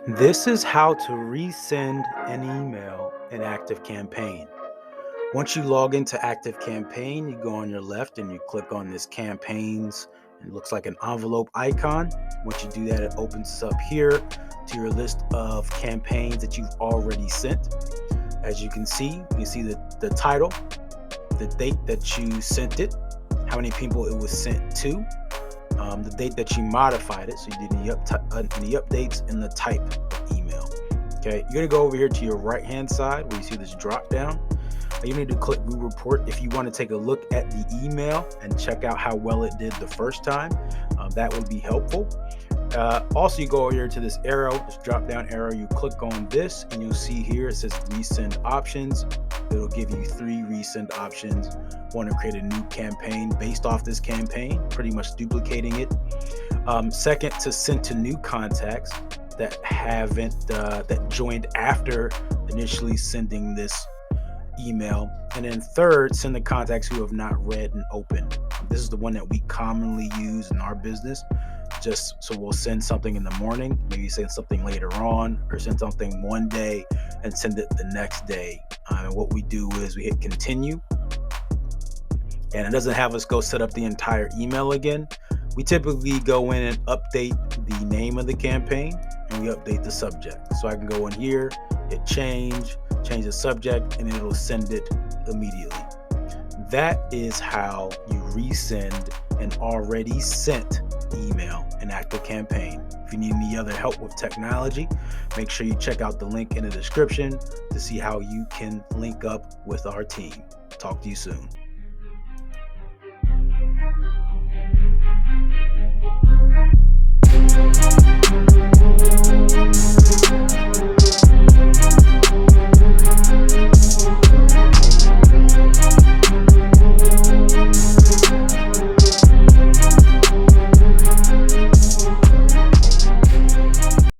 This is how to resend an email in ActiveCampaign. Once you log into ActiveCampaign, you go on your left and you click on this campaigns. It looks like an envelope icon. Once you do that, it opens up here to your list of campaigns that you've already sent. As you can see the title, the date that you sent it, how many people it was sent to, the date that you modified it, so you did any updates, and the type of email. Okay, you're gonna go over here to your right hand side where you see this drop down. You need to click View Report if you want to take a look at the email and check out how well it did the first time. That would be helpful. Also, you go over here to this arrow, this drop down arrow, you click on this and you'll see here it says resend options. It'll give you 3 resend options. Want to create a new campaign based off this campaign, pretty much duplicating it. Second, to send to new contacts that that joined after initially sending this email. And then third, send the contacts who have not read and opened. This is the one that we commonly use in our business. Just so we'll send something in the morning, maybe send something later on, or send something one day and send it the next day. And what we do is we hit continue, and it doesn't have us go set up the entire email again. We typically go in and update the name of the campaign, and we update the subject. So I can go in here, hit change the subject, and it'll send it immediately. That is how you resend an already sent email in ActiveCampaign. If you need any other help with technology, make sure you check out the link in the description to see how you can link up with our team. Talk to you soon.